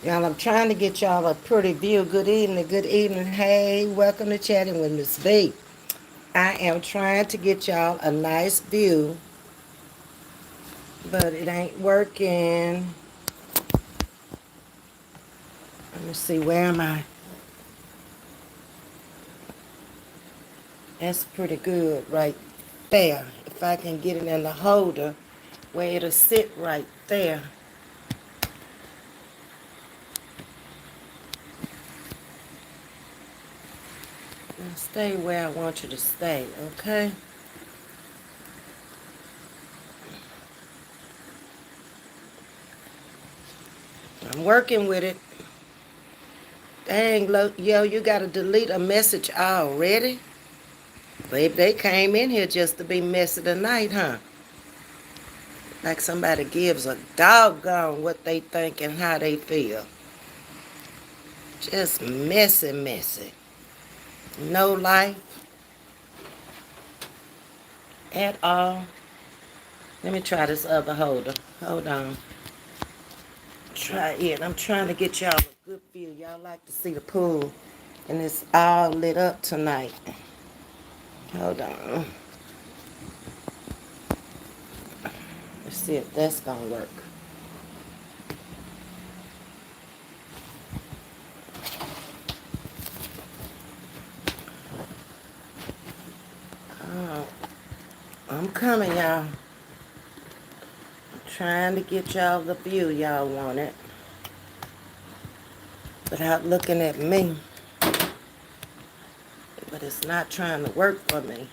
Y'all, I'm trying to get y'all a pretty view. Good evening, good evening. Hey, welcome to Chatting with Ms.V. I am trying to get y'all a nice view, but it ain't working. Let me see, where am I? That's pretty good right there. If I can get it in the holder where it'll sit right there. Now stay where I want you to stay, okay? I'm working with it. Dang, yo, you gotta delete a message already? Babe, they came in here just to be messy tonight, huh? Like somebody gives a doggone what they think and how they feel. Just messy, messy. No life at all. Let me try this other holder. Hold on. Try it. I'm trying to get y'all a good view. Y'all like to see the pool. And it's all lit up tonight. Hold on. Let's see if that's gonna work. Oh, I'm coming, y'all. Trying to get y'all the view y'all wanted without looking at me. But it's not trying to work for me.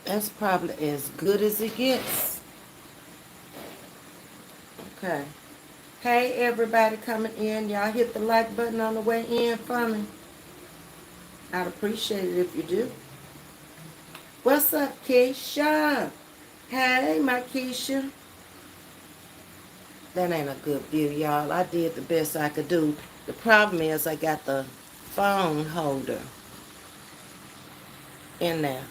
That's probably as good as it gets. Okay. Hey, everybody coming in. Y'all hit the like button on the way in for me. I'd appreciate it if you do. What's up, Keisha? Hey, my Keisha. That ain't a good view, y'all. I did the best I could do. The problem is I got the phone holder in there.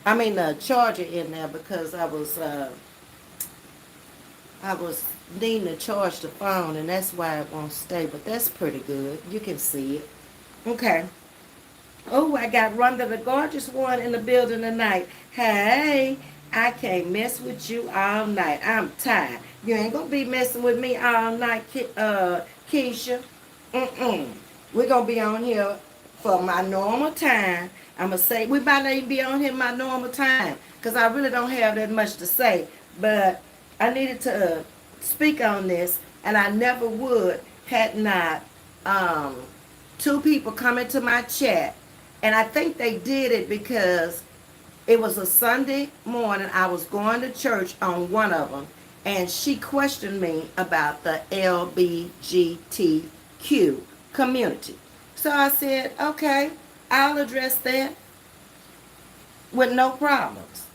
I mean the charger in there because I was needing to charge the phone and that's why it won't stay. But that's pretty good. You can see it. Okay. Oh, I got Rhonda the gorgeous one in the building tonight. Hey, I can't mess with you all night. I'm tired. You ain't gonna be messing with me all night, Keisha. Mm-mm. We're gonna be on here for my normal time. I'm gonna say we might not even be on here my normal time because I really don't have that much to say. But I needed to speak on this, and I never would had not um, two people come into my chat, and I think they did it because it was a Sunday morning. I was going to church on one of them, and she questioned me about the LBGTQ community. So I said, okay, I'll address that with no problems.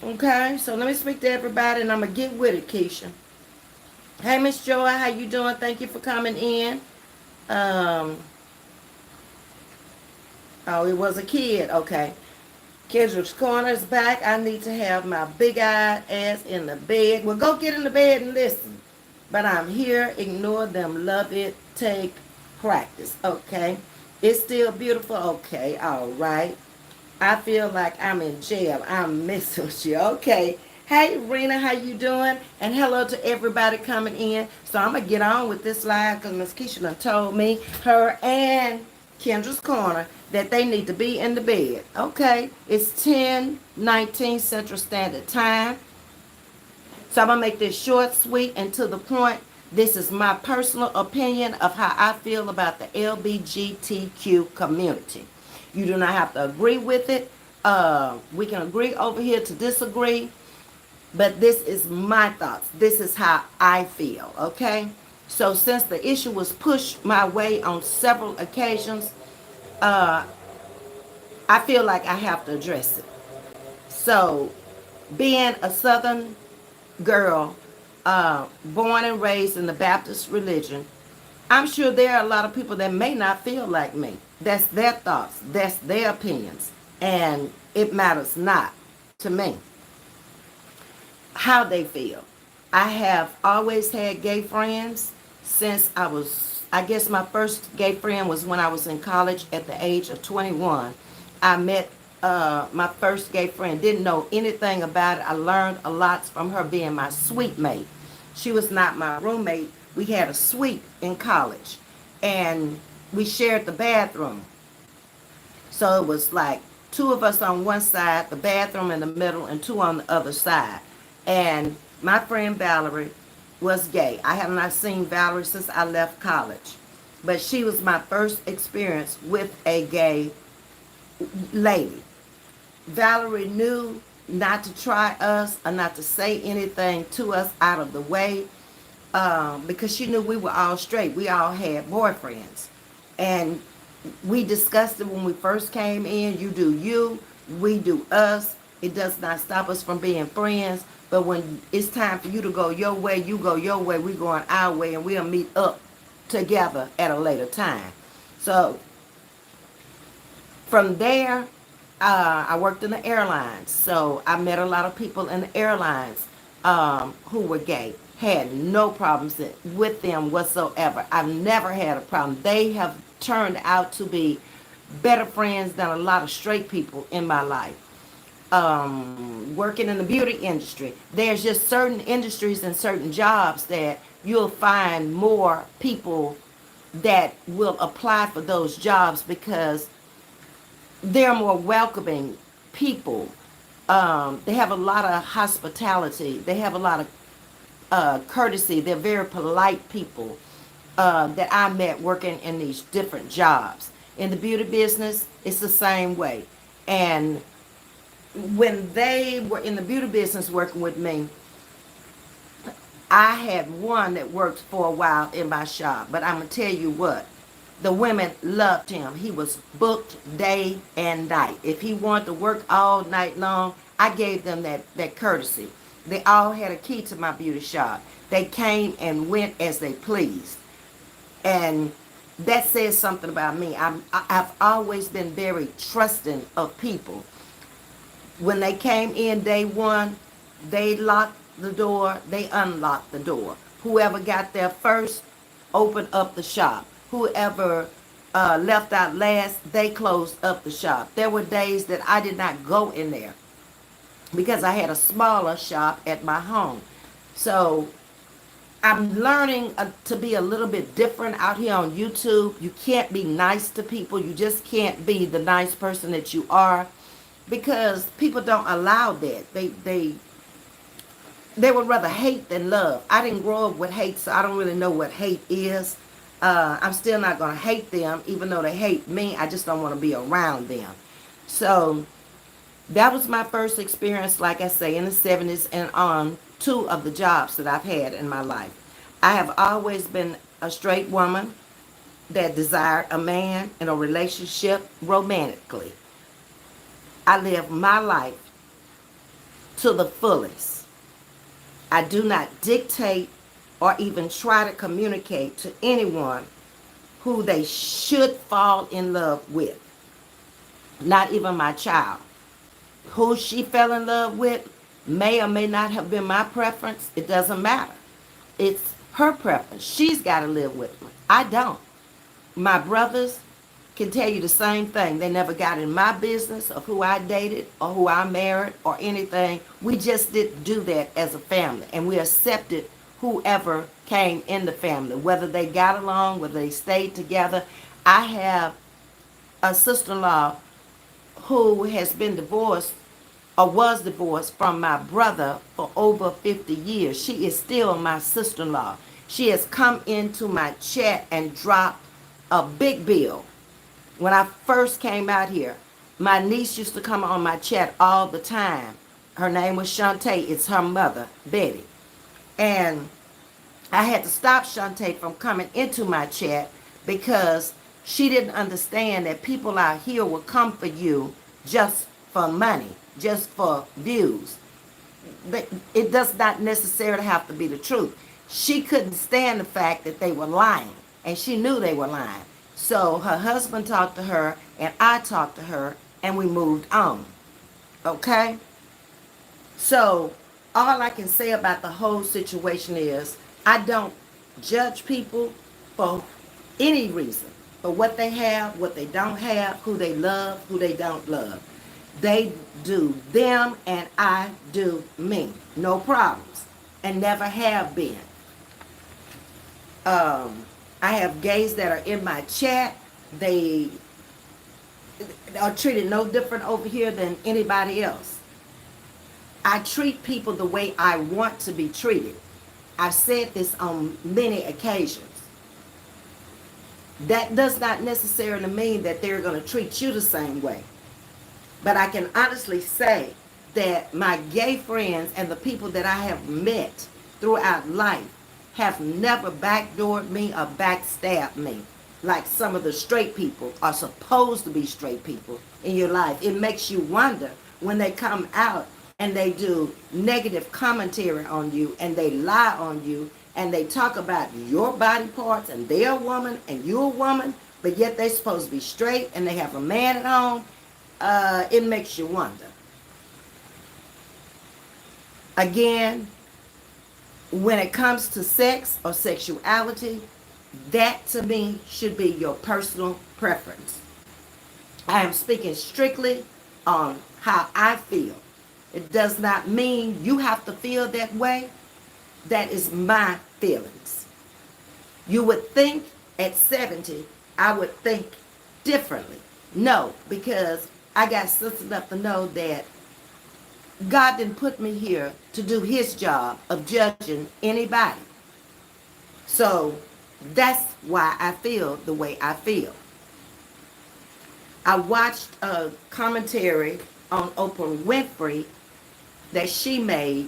Okay, so let me speak to everybody, and I'm gonna get with it, Keisha. Hey, Miss Joy, how you doing? Thank you for coming in. Um, oh, it was a kid. Okay. Kendrick's Corner is back. I need to have my big-eyed ass in the bed. Well, go get in the bed and listen. But I'm here. Ignore them. Love it. Take practice. Okay. It's still beautiful. Okay. All right. I feel like I'm in jail. I'm messing with you. Okay. Hey, Rena, how you doing? And hello to everybody coming in. So I'm going to get on with this live because Miss Keisha done told me, her and Kendra's Corner, that they need to be in the bed. Okay. It's 10:19 Central Standard Time. So I'm going to make this short, sweet, and to the point. This is my personal opinion of how I feel about the LBGTQ community. You do not have to agree with it. We can agree over here to disagree. But this is my thoughts. This is how I feel, okay? So since the issue was pushed my way on several occasions, uh, I feel like I have to address it. So being a Southern girl, born and raised in the Baptist religion, I'm sure there are a lot of people that may not feel like me. That's their thoughts. That's their opinions. And it matters not to me how they feel. I have always had gay friends since I guess my first gay friend was when I was in college at the age of 21. I met my first gay friend, didn't know anything about it. I learned a lot from her being my suite mate. She was not my roommate. We had a suite in college, and we shared the bathroom. So it was like two of us on one side, the bathroom in the middle, and two on the other side. And my friend Valerie was gay. I have not seen Valerie since I left college. But she was my first experience with a gay lady. Valerie knew not to try us or not to say anything to us out of the way because she knew we were all straight. We all had boyfriends. And we discussed it when we first came in. You do you, we do us. It does not stop us from being friends. But when it's time for you to go your way, you go your way, we going our way, and we'll meet up together at a later time. So from there, I worked in the airlines. So I met a lot of people in the airlines who were gay. Had no problems with them whatsoever. I've never had a problem. They have turned out to be better friends than a lot of straight people in my life. Working in the beauty industry, there's just certain industries and certain jobs that you'll find more people that will apply for those jobs because they're more welcoming people. They have a lot of hospitality. They have a lot of courtesy. They're very polite people that I met working in these different jobs. In the beauty business, it's the same way. And when they were in the beauty business working with me, I had one that worked for a while in my shop. But I'm going to tell you what, the women loved him. He was booked day and night. If he wanted to work all night long, I gave them that courtesy. They all had a key to my beauty shop. They came and went as they pleased. And that says something about me. I've always been very trusting of people. When they came in day one, they locked the door, they unlocked the door. Whoever got there first opened up the shop. Whoever left out last, they closed up the shop. There were days that I did not go in there because I had a smaller shop at my home. So I'm learning to be a little bit different out here on YouTube. You can't be nice to people. You just can't be the nice person that you are because people don't allow that. They would rather hate than love. I didn't grow up with hate, so I don't really know what hate is. I'm still not going to hate them, even though they hate me. I just don't want to be around them. So that was my first experience, like I say, in the 70s and on two of the jobs that I've had in my life. I have always been a straight woman that desired a man in a relationship romantically. I live my life to the fullest. I do not dictate or even try to communicate to anyone who they should fall in love with. Not even my child. Who she fell in love with may or may not have been my preference. It doesn't matter. It's her preference. She's got to live with me. I don't. My brothers can tell you the same thing. They never got in my business of who I dated or who I married or anything. We just didn't do that as a family. And we accepted whoever came in the family, whether they got along, whether they stayed together. I have a sister-in-law who has been divorced or was divorced from my brother for over 50 years. She is still my sister-in-law. She has come into my chat and dropped a big bill. When I first came out here, my niece used to come on my chat all the time. Her name was Shantae. It's her mother, Betty. And I had to stop Shantae from coming into my chat because she didn't understand that people out here will come for you just for money, just for views. It does not necessarily have to be the truth. She couldn't stand the fact that they were lying. and she knew they were lying. So her husband talked to her, and I talked to her, and we moved on. Okay? So all I can say about the whole situation is I don't judge people for any reason, for what they have, what they don't have, who they love, who they don't love. They do them and I do me. No problems. And never have been. I have gays that are in my chat. They are treated no different over here than anybody else. I treat people the way I want to be treated. I've said this on many occasions. That does not necessarily mean that they're going to treat you the same way. But I can honestly say that my gay friends and the people that I have met throughout life have never backdoored me or backstabbed me like some of the straight people are supposed to be straight people in your life. It makes you wonder when they come out and they do negative commentary on you and they lie on you and they talk about your body parts and they're a woman and you're a woman, but yet they're supposed to be straight and they have a man at home. It makes you wonder. Again, when it comes to sex or sexuality, that to me should be your personal preference. I am speaking strictly on how I feel. It does not mean you have to feel that way. That is my feelings. You would think at 70, I would think differently. No, because I got sense enough to know that God didn't put me here to do his job of judging anybody. So that's why I feel the way I feel. I watched a commentary on Oprah Winfrey that she made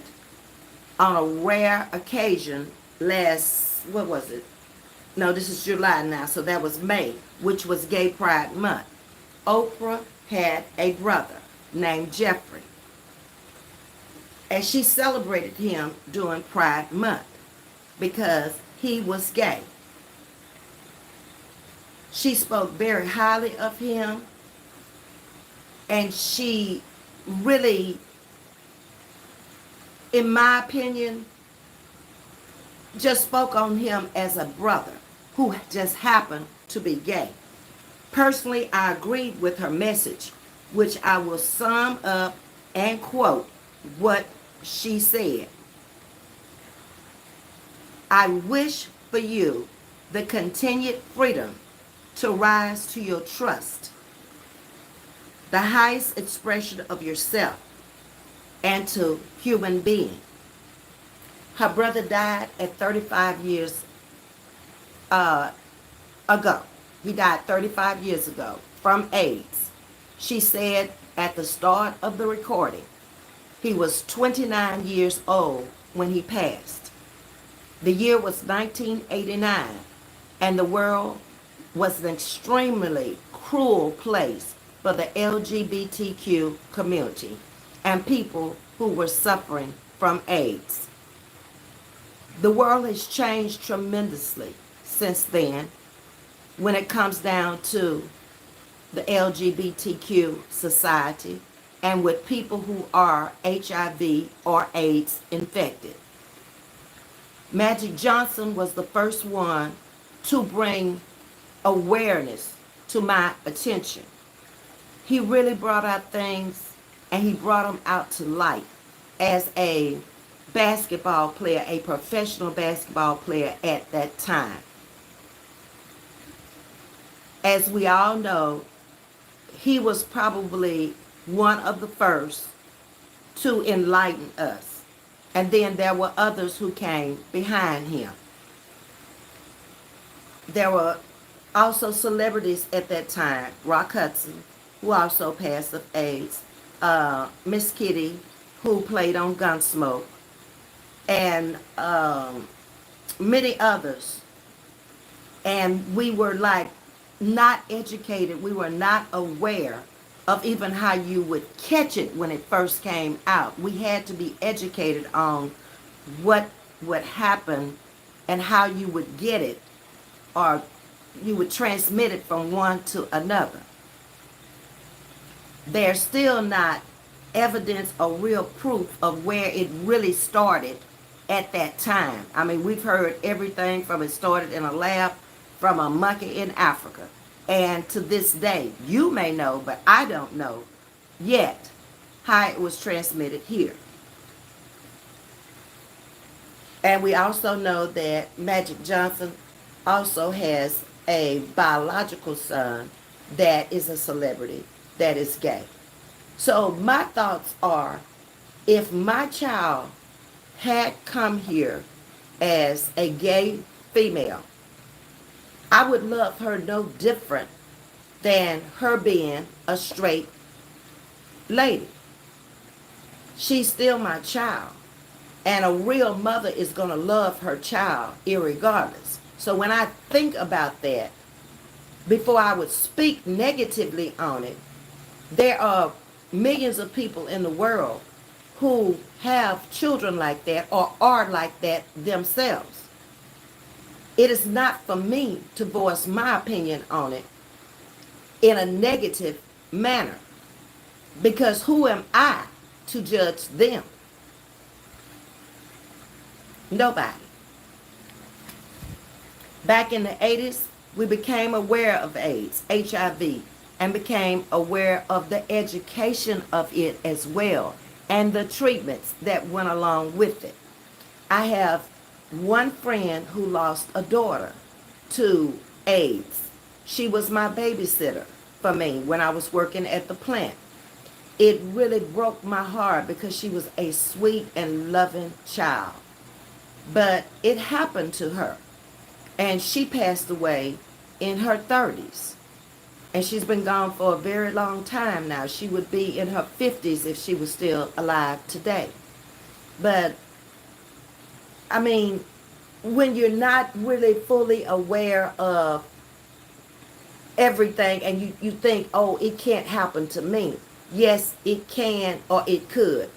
on a rare occasion what was it? No, this is July now, so that was May, which was Gay Pride Month. Oprah had a brother named Jeffrey, and she celebrated him during Pride Month because he was gay. She spoke very highly of him, and she really, in my opinion, just spoke on him as a brother who just happened to be gay. Personally, I agreed with her message, which I will sum up and quote what she said. I wish for you the continued freedom to rise to your trust, the highest expression of yourself, and to human being. Her brother died at 35 years ago. He died 35 years ago from AIDS. She said at the start of the recording, he was 29 years old when he passed. The year was 1989, and the world was an extremely cruel place for the LGBTQ community and people who were suffering from AIDS. The world has changed tremendously since then when it comes down to the LGBTQ society and with people who are HIV or AIDS infected. Magic Johnson was the first one to bring awareness to my attention. He really brought out things, and he brought them out to light as a basketball player, a professional basketball player at that time. As we all know, he was probably one of the first to enlighten us. And then there were others who came behind him. There were also celebrities at that time. Rock Hudson, who also passed of AIDS. Miss Kitty, who played on Gunsmoke. And many others. And we were like not educated. We were not aware of even how you would catch it when it first came out. We had to be educated on what would happen and how you would get it or you would transmit it from one to another. There's still not evidence or real proof of where it really started at that time. I mean, we've heard everything from it started in a lab from a monkey in Africa. And to this day, you may know, but I don't know yet how it was transmitted here. And we also know that Magic Johnson also has a biological son that is a celebrity, that is gay. So my thoughts are, if my child had come here as a gay female, I would love her no different than her being a straight lady. She's still my child. And a real mother is going to love her child irregardless. So when I think about that, before I would speak negatively on it, there are millions of people in the world who have children like that or are like that themselves. It is not for me to voice my opinion on it in a negative manner, because who am I to judge them? Nobody. Back in the 80s, we became aware of AIDS, HIV, and became aware of the education of it as well, and the treatments that went along with it. I have one friend who lost a daughter to AIDS. She was my babysitter for me when I was working at the plant. It really broke my heart because she was a sweet and loving child. But it happened to her, and she passed away in her 30s. And she's been gone for a very long time now. She would be in her 50s if she was still alive today. But, I mean, when you're not really fully aware of everything and you think, oh, it can't happen to me. Yes, it can, or it could.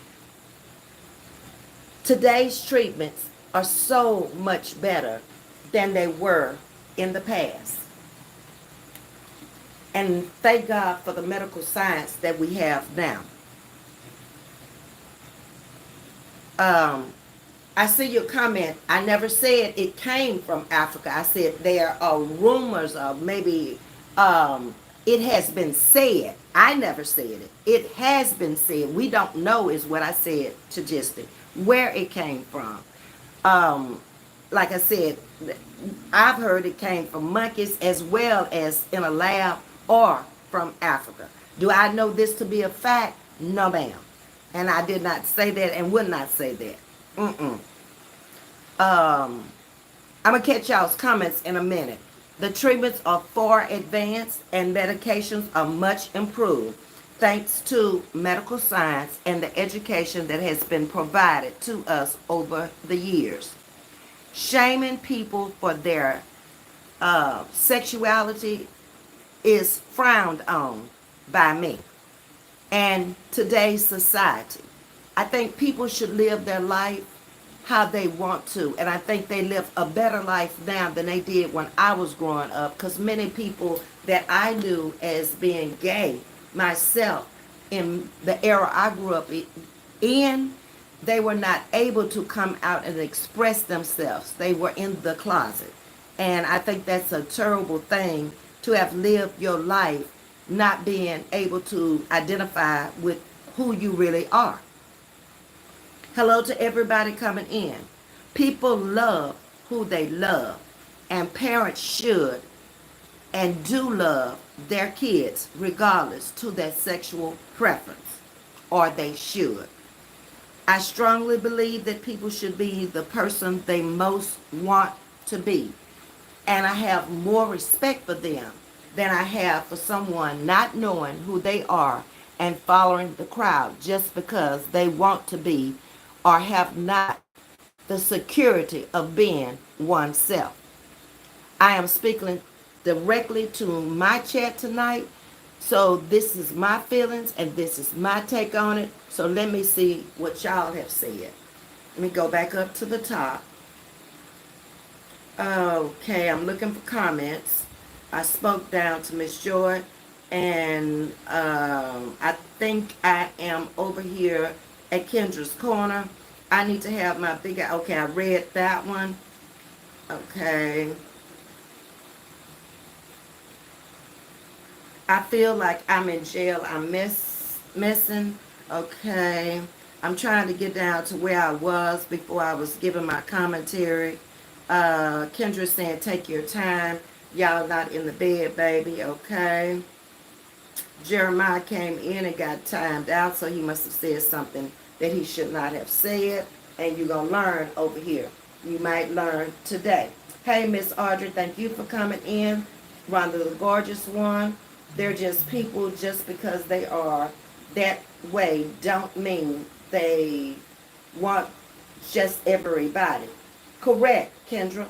Today's treatments are so much better than they were in the past. And thank God for the medical science that we have now. I see your comment. I never said it came from Africa. I said there are rumors of maybe it has been said. I never said it. It has been said. We don't know is what I said to Justin, where it came from. Like I said, I've heard it came from monkeys as well as in a lab or from Africa. Do I know this to be a fact? No, ma'am. And I did not say that and would not say that. I'm going to catch y'all's comments in a minute. The treatments are far advanced and medications are much improved thanks to medical science and the education that has been provided to us over the years. Shaming people for their sexuality is frowned on by me and today's society. I think people should live their life how they want to, and I think they live a better life now than they did when I was growing up, because many people that I knew as being gay myself in the era I grew up in, they were not able to come out and express themselves. They were in the closet. And I think that's a terrible thing, to have lived your life not being able to identify with who you really are. Hello to everybody coming in. People love who they love, and parents should and do love their kids regardless to their sexual preference, or they should. I strongly believe that people should be the person they most want to be, and I have more respect for them than I have for someone not knowing who they are and following the crowd just because they want to be or have not the security of being oneself. I am speaking directly to my chat tonight, so this is my feelings and this is my take on it. So let me see what y'all have said. Let me go back up to the top. Okay, I'm looking for comments. I spoke down to Miss Joy, and I think I am over here at Kendra's Corner. I need to have my big. Okay, I read that one. Okay. I feel like I'm in jail. I'm missing. Okay. I'm trying to get down to where I was before I was giving my commentary. Kendra saying, take your time. Y'all not in the bed, baby. Okay. Jeremiah came in and got timed out, so he must have said something that he should not have said. And you're going to learn over here. You might learn today. Hey, Miss Audrey, thank you for coming in. Rhonda, the gorgeous one. They're just people just because they are that way don't mean they want just everybody. Correct, Kendra.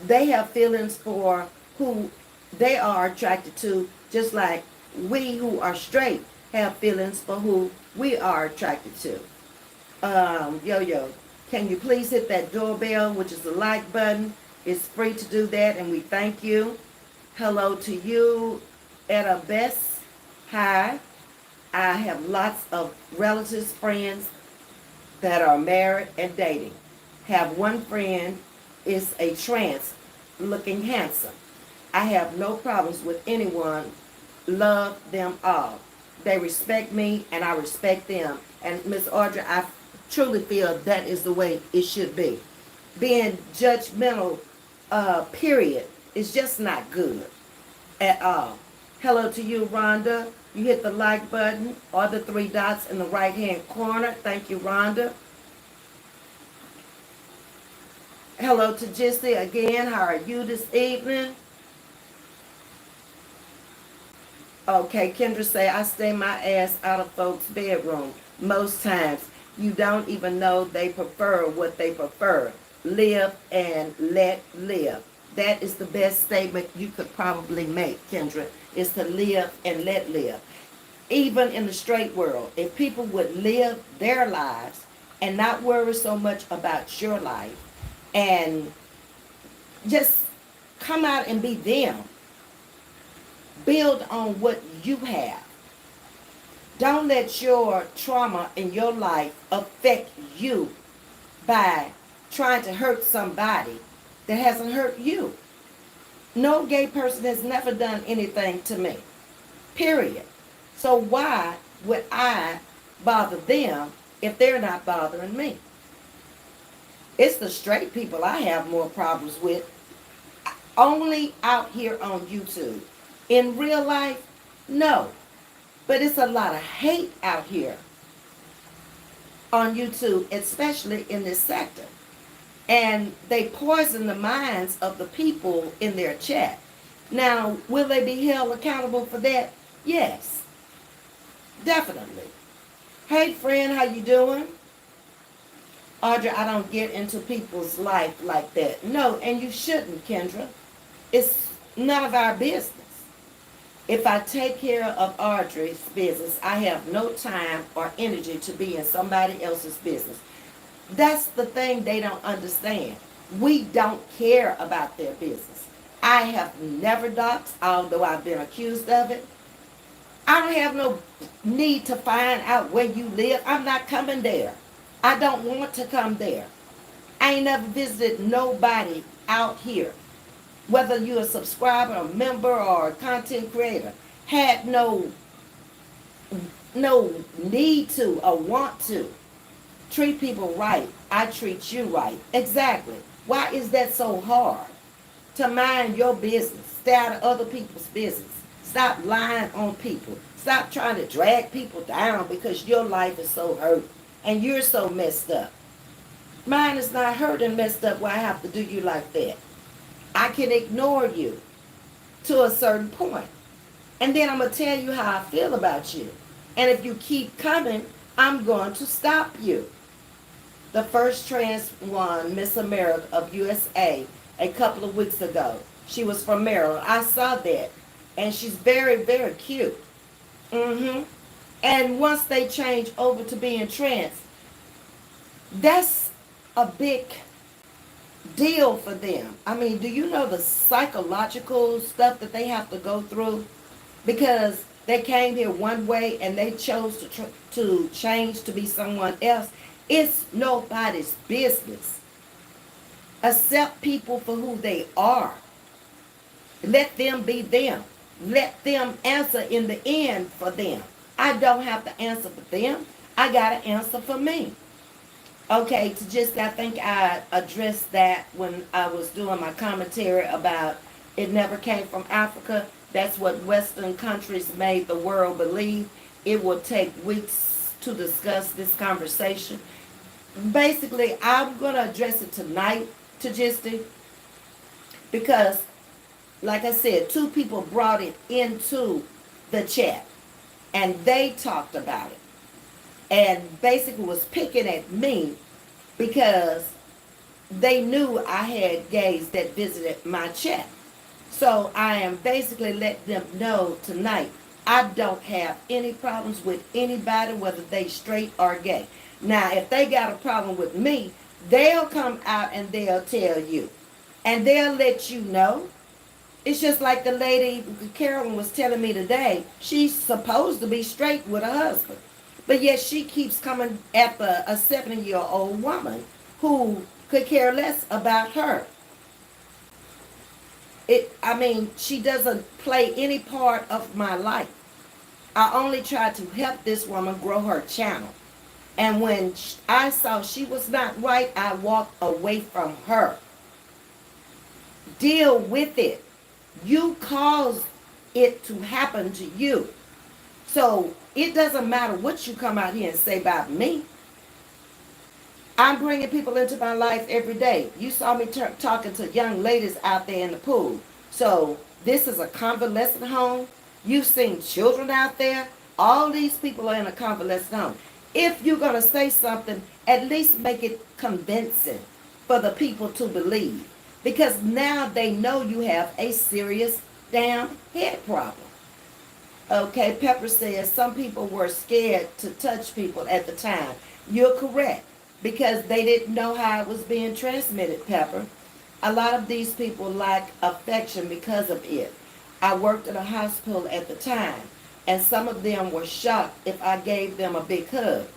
They have feelings for who they are attracted to, just like we who are straight have feelings for who we are attracted to. Yo-Yo, can you please hit that doorbell, which is the like button? It's free to do that, and we thank you. Hello to you, Etta Bess. Hi. I have lots of relatives, friends that are married and dating. Have one friend is a trans, looking handsome. I have no problems with anyone. Love them all. They respect me and I respect them. And Miss Audrey, I truly feel that is the way it should be. Being judgmental, period, is just not good at all. Hello to you, Rhonda. You hit the like button or the three dots in the right-hand corner. Thank you, Rhonda. Hello to Jesse again. How are you this evening? Okay, Kendra say, I stay my ass out of folks' bedroom most times. You don't even know they prefer what they prefer. Live and let live. That is the best statement you could probably make, Kendra, is to live and let live. Even in the straight world, if people would live their lives and not worry so much about your life and just come out and be them, build on what you have. Don't let your trauma in your life affect you by trying to hurt somebody that hasn't hurt you. No gay person has never done anything to me. Period. So why would I bother them if they're not bothering me? It's the straight people I have more problems with. Only out here on YouTube. In real life, no. But it's a lot of hate out here on YouTube, especially in this sector. And they poison the minds of the people in their chat. Now, will they be held accountable for that? Yes, definitely. Hey, friend, how you doing? Audrey, I don't get into people's life like that. No, and you shouldn't, Kendra. It's none of our business. If I take care of Audrey's business, I have no time or energy to be in somebody else's business. That's the thing they don't understand. We don't care about their business. I have never doxed, although I've been accused of it. I don't have no need to find out where you live. I'm not coming there. I don't want to come there. I ain't never visited nobody out here. Whether you're a subscriber, a member, or a content creator, had no need to or want to. Treat people right. I treat you right. Exactly. Why is that so hard? To mind your business. Stay out of other people's business. Stop lying on people. Stop trying to drag people down because your life is so hurt and you're so messed up. Mine is not hurt and messed up where I have to do you like that. I can ignore you to a certain point. And then I'm going to tell you how I feel about you. And if you keep coming, I'm going to stop you. The first trans one, Miss America of USA, a couple of weeks ago. She was from Maryland. I saw that. And she's very, very cute. And once they change over to being trans, that's a big deal for them. I mean, do you know the psychological stuff that they have to go through? Because they came here one way and they chose to change to be someone else. It's nobody's business. Accept people for who they are. Let them be them. Let them answer in the end for them. I don't have to answer for them. I got to answer for me. Okay, to just, I think I addressed that when I was doing my commentary about it never came from Africa. That's what Western countries made the world believe. It will take weeks to discuss this conversation. Basically, I'm going to address it tonight to Gisty because, like I said, two people brought it into the chat and they talked about it and basically was picking at me because they knew I had gays that visited my chat. So I am basically letting them know tonight I don't have any problems with anybody, whether they straight or gay. Now, if they got a problem with me, they'll come out and they'll tell you. And they'll let you know. It's just like the lady Carolyn was telling me today. She's supposed to be straight with her husband. But yet she keeps coming after a 70-year-old woman who could care less about her. She doesn't play any part of my life. I only tried to help this woman grow her channel. And when I saw she was not right, I walked away from her. Deal with it. You caused it to happen to you. So it doesn't matter what you come out here and say about me. I'm bringing people into my life every day. You saw me talking to young ladies out there in the pool. So this is a convalescent home. You've seen children out there. All these people are in a convalescent home. If you're going to say something, at least make it convincing for the people to believe. Because now they know you have a serious damn head problem. Okay, Pepper says some people were scared to touch people at the time. You're correct. Because they didn't know how it was being transmitted, Pepper. A lot of these people lack affection because of it. I worked at a hospital at the time, and some of them were shocked if I gave them a big hug.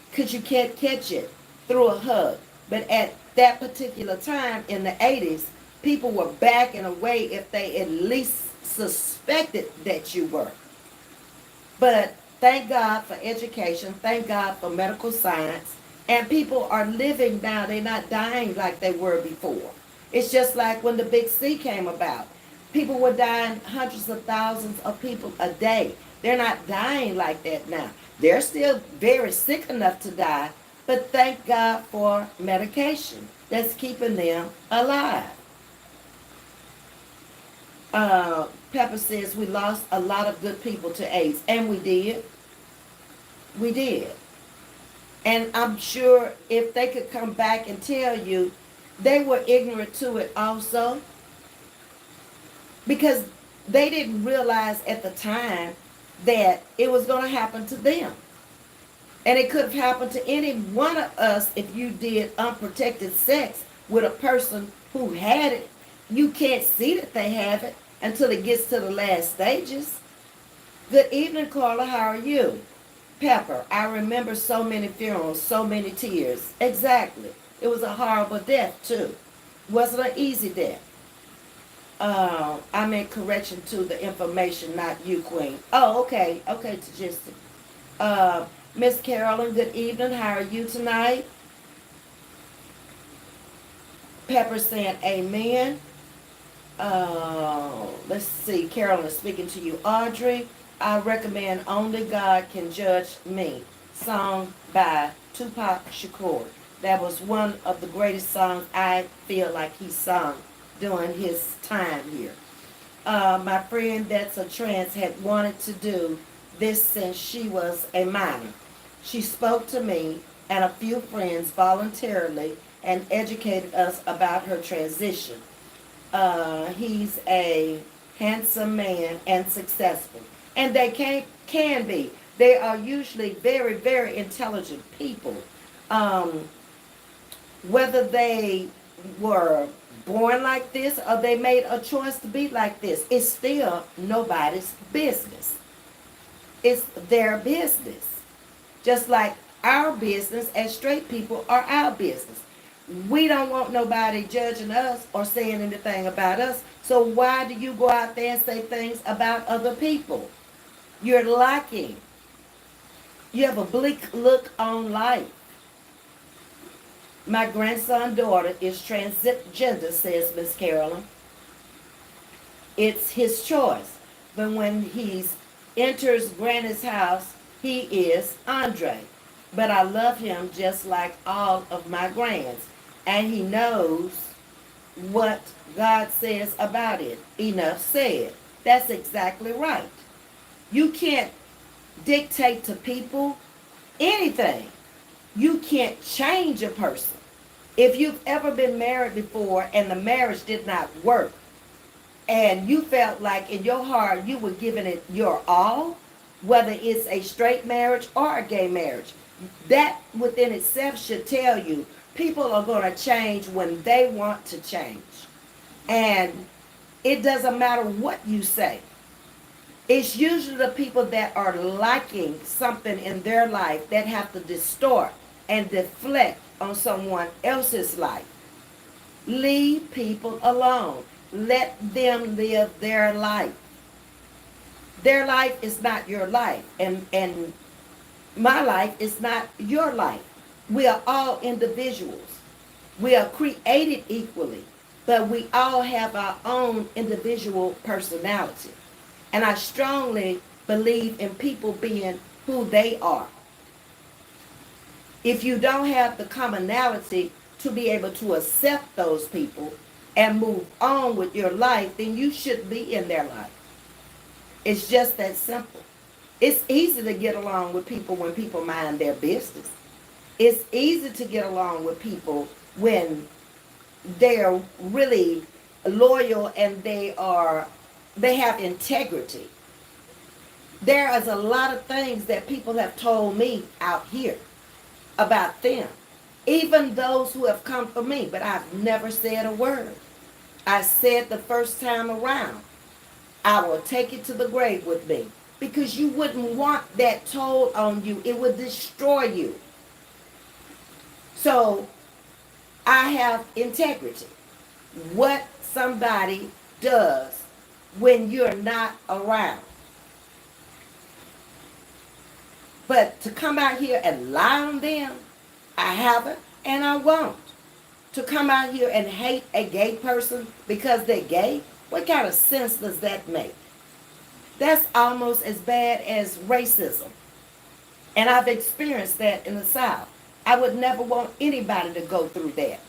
Because you can't catch it through a hug. But at that particular time in the 80s, people were backing away if they at least suspected that you were. But thank God for education. Thank God for medical science. And people are living now. They're not dying like they were before. It's just like when the Big C came about. People were dying, hundreds of thousands of people a day. They're not dying like that now. They're still very sick enough to die, but thank God for medication that's keeping them alive. Pepper says we lost a lot of good people to AIDS, and we did. We did. And I'm sure if they could come back and tell you, they were ignorant to it also. Because they didn't realize at the time that it was going to happen to them. And it could have happened to any one of us if you did unprotected sex with a person who had it. You can't see that they have it until it gets to the last stages. Good evening, Carla. How are you? Pepper, I remember so many funerals, so many tears. Exactly. It was a horrible death, too. Wasn't an easy death. I made correction to the information, not you, Queen. Oh, okay. Okay, Tajisti. Miss Carolyn, good evening. How are you tonight? Pepper saying amen. Let's see. Carolyn is speaking to you. Audrey, I recommend Only God Can Judge Me, song by Tupac Shakur. That was one of the greatest songs I feel like he sung during his time here. My friend that's a trans had wanted to do this since she was a minor. She spoke to me and a few friends voluntarily and educated us about her transition. He's a handsome man and successful. And they can be. They are usually very, very intelligent people. Whether they were born like this or they made a choice to be like this. It's still nobody's business. It's their business. Just like our business as straight people are our business. We don't want nobody judging us or saying anything about us. So why do you go out there and say things about other people? You're lacking. You have a bleak look on life. My grandson's daughter is transgender, says Miss Carolyn. It's his choice. But when he enters Granny's house, he is Andre. But I love him just like all of my grands. And he knows what God says about it. Enough said. That's exactly right. You can't dictate to people anything. You can't change a person. If you've ever been married before and the marriage did not work, and you felt like in your heart you were giving it your all, whether it's a straight marriage or a gay marriage, that within itself should tell you people are going to change when they want to change. And it doesn't matter what you say. It's usually the people that are lacking something in their life that have to distort and deflect on someone else's life. Leave people alone. Let them live their life. Their life is not your life. And my life is not your life. We are all individuals. We are created equally, but we all have our own individual personality. And I strongly believe in people being who they are. If you don't have the commonality to be able to accept those people and move on with your life, then you shouldn't be in their life. It's just that simple. It's easy to get along with people when people mind their business. It's easy to get along with people when they're really loyal and they have integrity. There is a lot of things that people have told me out here about them. Even those who have come for me, but I've never said a word. I said the first time around, I will take it to the grave with me. Because you wouldn't want that told on you. It would destroy you. So, I have integrity. What somebody does when you're not around. But to come out here and lie on them, I haven't and I won't. To come out here and hate a gay person because they're gay, what kind of sense does that make? That's almost as bad as racism. And I've experienced that in the South. I would never want anybody to go through that.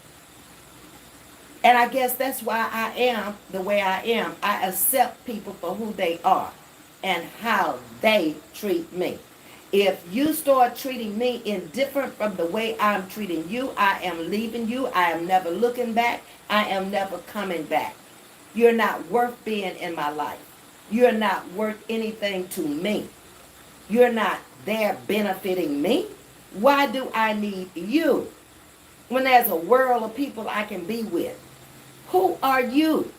And I guess that's why I am the way I am. I accept people for who they are and how they treat me. If you start treating me indifferent from the way I'm treating you, I am leaving you. I am never looking back. I am never coming back. You're not worth being in my life. You're not worth anything to me. You're not there benefiting me. Why do I need you when there's a world of people I can be with? Who are you?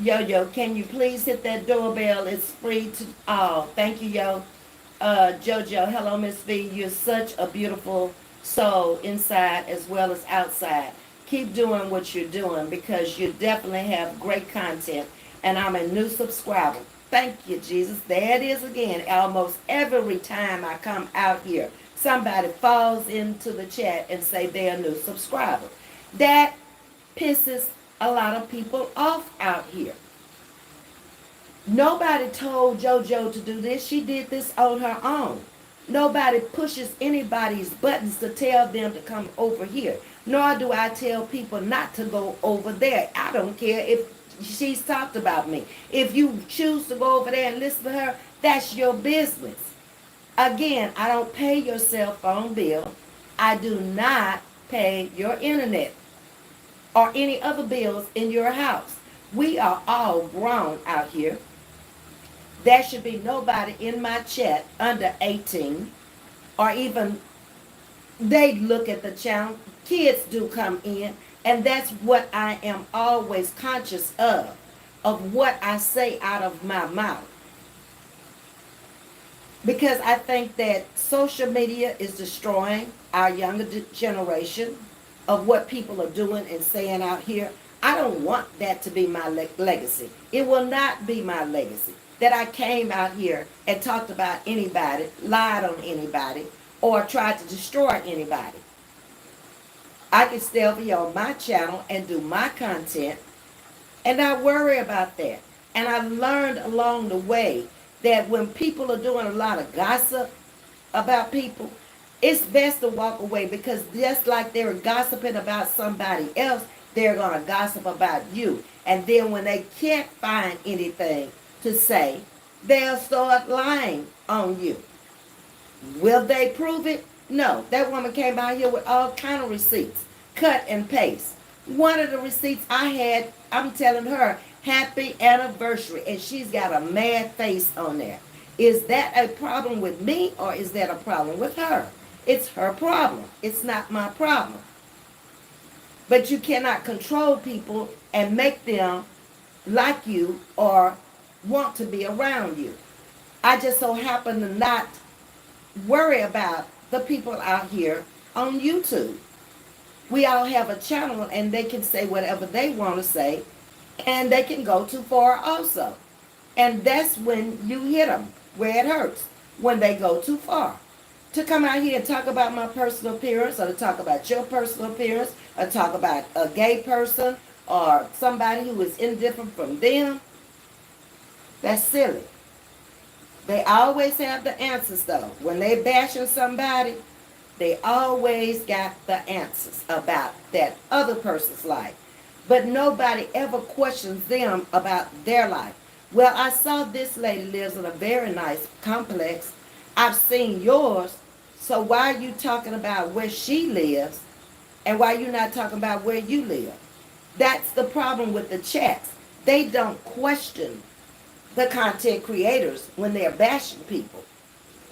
Yo, can you please hit that doorbell? It's free to all. Thank you, yo. Jojo, hello, Ms.V. You're such a beautiful soul inside as well as outside. Keep doing what you're doing because you definitely have great content. And I'm a new subscriber. Thank you, Jesus. There it is again. Almost every time I come out here, somebody falls into the chat and say they're a new subscriber. That pisses a lot of people off out here. Nobody told JoJo to do this. She did this on her own. Nobody pushes anybody's buttons to tell them to come over here. Nor do I tell people not to go over there. I don't care if she's talked about me. If you choose to go over there and listen to her, that's your business. Again, I don't pay your cell phone bill. I do not pay your internet or any other bills in your house. We are all grown out here. There should be nobody in my chat under 18 or even they look at the channel. kids do come in, and that's what I am always conscious of what I say out of my mouth. Because I think that social media is destroying our younger generation of what people are doing and saying out here. I don't want that to be my legacy. It will not be my legacy that I came out here and talked about anybody, lied on anybody, or tried to destroy anybody. I can still be on my channel and do my content and not worry about that. And I learned along the way that when people are doing a lot of gossip about people, it's best to walk away, because just like they're gossiping about somebody else, they're going to gossip about you. And then when they can't find anything to say, they'll start lying on you. Will they prove it? No. That woman came out here with all kind of receipts, cut and paste. One of the receipts I had, I'm telling her, happy anniversary, and she's got a mad face on there. Is that a problem with me, or is that a problem with her? It's her problem. It's not my problem. But you cannot control people and make them like you or want to be around you. I just so happen to not worry about the people out here on YouTube. We all have a channel, and they can say whatever they want to say, and they can go too far also. And that's when you hit them where it hurts, when they go too far. To come out here and talk about my personal appearance, or to talk about your personal appearance, or talk about a gay person or somebody who is indifferent from them, that's silly. They always have the answers, though. When they bashing somebody, they always got the answers about that other person's life. But nobody ever questions them about their life. Well, I saw this lady lives in a very nice complex. I've seen yours. So why are you talking about where she lives, and why are you not talking about where you live? That's the problem with the chats. They don't question the content creators when they're bashing people.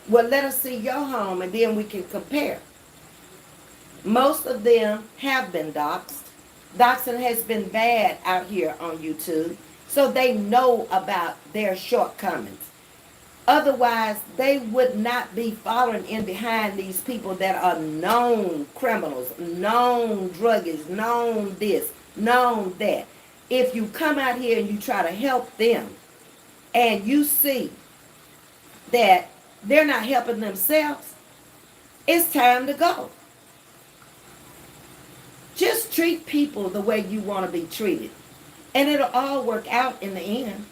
Well, let us see your home, and then we can compare. Most of them have been doxxed. Doxing has been bad out here on YouTube, so they know about their shortcomings. Otherwise, they would not be following in behind these people that are known criminals, known druggies, known this, known that. If you come out here and you try to help them, and you see that they're not helping themselves, it's time to go. Just treat people the way you want to be treated, and it'll all work out in the end.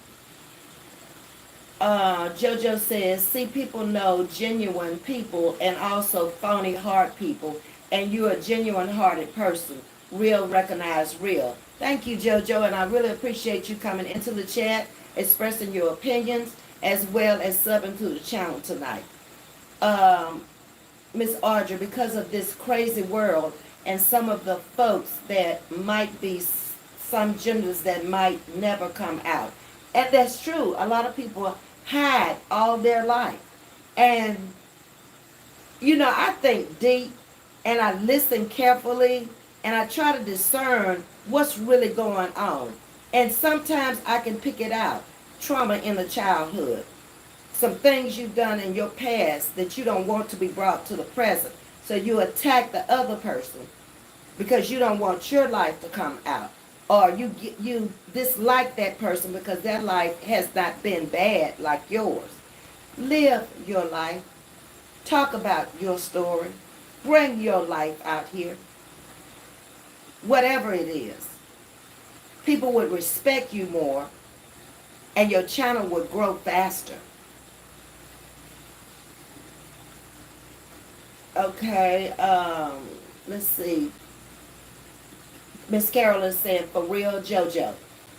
JoJo says, see, people know genuine people and also phony heart people, and you're a genuine hearted person. Real recognize real. Thank you, JoJo, and I really appreciate you coming into the chat, expressing your opinions, as well as subbing to the channel tonight. Miss Audrey, because of this crazy world and some of the folks that might be some genders that might never come out. And that's true. A lot of people hide all their life. And, you know, I think deep, and I listen carefully, and I try to discern what's really going on. And sometimes I can pick it out. Trauma in the childhood. Some things you've done in your past that you don't want to be brought to the present. So you attack the other person because you don't want your life to come out. Or you dislike that person because their life has not been bad like yours. Live your life. Talk about your story. Bring your life out here. Whatever it is. People would respect you more, and your channel would grow faster. Okay, let's see. Miss Carol is saying, for real, JoJo.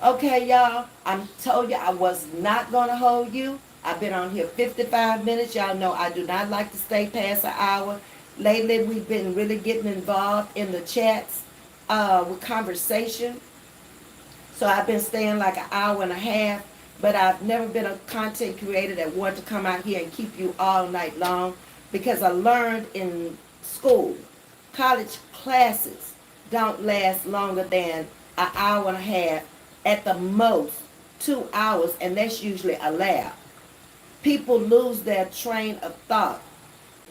Okay, y'all, I told you I was not going to hold you. I've been on here 55 minutes. Y'all know I do not like to stay past an hour. Lately, we've been really getting involved in the chats with conversation. So I've been staying like an hour and a half. But I've never been a content creator that wanted to come out here and keep you all night long, because I learned in school College classes don't last longer than an hour and a half, at the most 2 hours, and that's usually allowed. People lose their train of thought.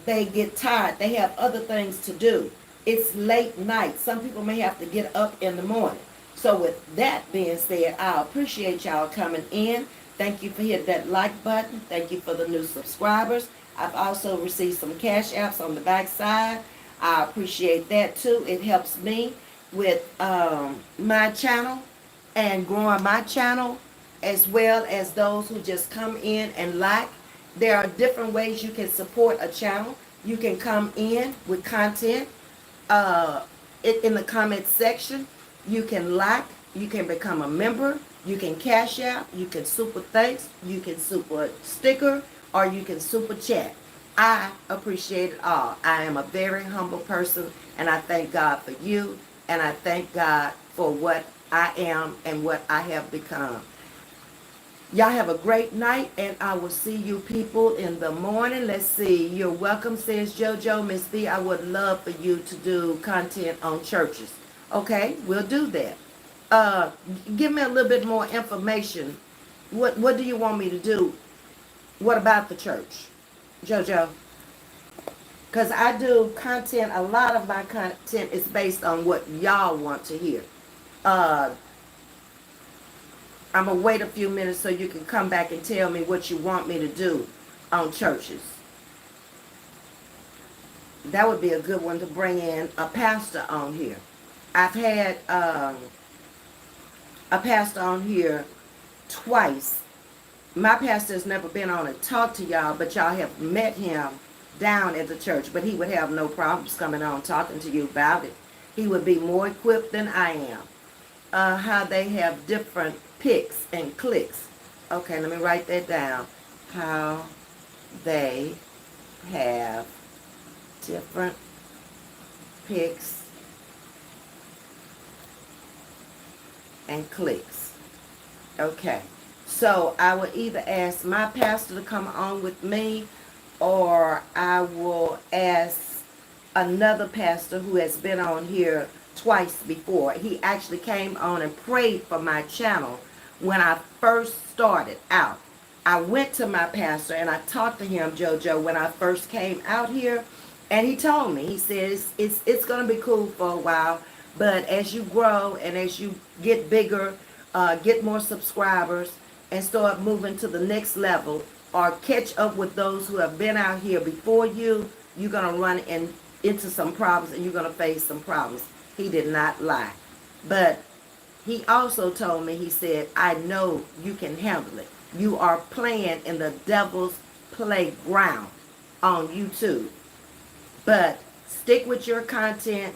They get tired. They have other things to do. It's late night. Some people may have to get up in the morning. So with that being said, I appreciate y'all coming in. Thank you for hitting that like button. Thank you for the new subscribers. I've also received some cash apps on the back side. I appreciate that too. It helps me with my channel and growing my channel, as well as those who just come in and like. There are different ways you can support a channel. You can come in with content in the comment section. You can like, you can become a member, you can cash out, you can super thanks, you can super sticker, or you can super chat. I appreciate it all. I am a very humble person, and I thank God for you, and I thank God for what I am and what I have become. Y'all have a great night, and I will see you people in the morning. Let's see. You're welcome, says JoJo. Ms.V, I would love for you to do content on churches. Okay, we'll do that. Give me a little bit more information. What do you want me to do? What about the church, JoJo? Because I do content. A lot of my content is based on what y'all want to hear. Uh, I'm going to wait a few minutes so you can come back and tell me what you want me to do on churches. That would be a good one to bring in a pastor on here. I've had a pastor on here twice. My pastor has never been on and talked to y'all, but y'all have met him down at the church. But he would have no problems coming on talking to you about it. He would be more equipped than I am. How they have different picks and clicks. Okay, let me write that down. How they have different picks and clicks. Okay, so I will either ask my pastor to come on with me, or I will ask another pastor who has been on here twice before. He actually came on and prayed for my channel when I first started out. I went to my pastor and I talked to him, JoJo, when I first came out here, and he told me, he says, it's going to be cool for a while, but as you grow and as you get bigger, get more subscribers, and start moving to the next level, or catch up with those who have been out here before you, you're going to run into some problems, and you're going to face some problems. He did not lie. But he also told me, he said, I know you can handle it. You are playing in the devil's playground on YouTube. But stick with your content.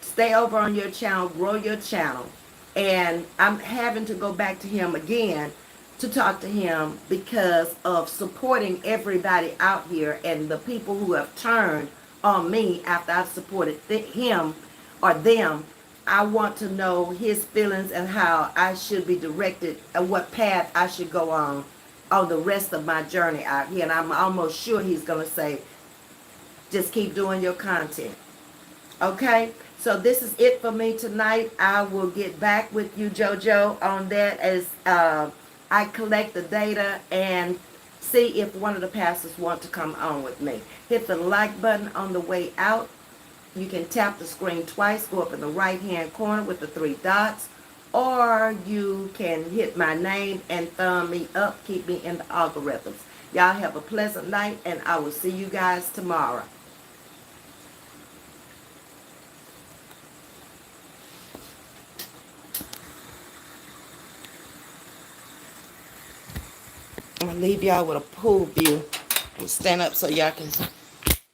Stay over on your channel. Grow your channel. And I'm having to go back to him again to talk to him because of supporting everybody out here and the people who have turned on me after I've supported him or them. I want to know his feelings and how I should be directed and what path I should go on the rest of my journey out here. And I'm almost sure he's going to say, just keep doing your content. Okay? So this is it for me tonight. I will get back with you, JoJo, on that as I collect the data and see if one of the pastors want to come on with me. Hit the like button on the way out. You can tap the screen twice, go up in the right-hand corner with the 3 dots, or you can hit my name and thumb me up, keep me in the algorithms. Y'all have a pleasant night, and I will see you guys tomorrow. I'm going to leave y'all with a pool view. And stand up so y'all can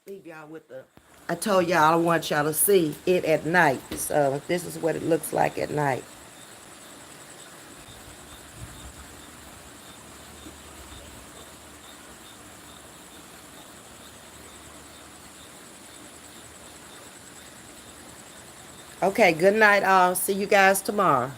leave y'all with the... I told y'all I want y'all to see it at night. So this is what it looks like at night. Okay, good night all. See you guys tomorrow.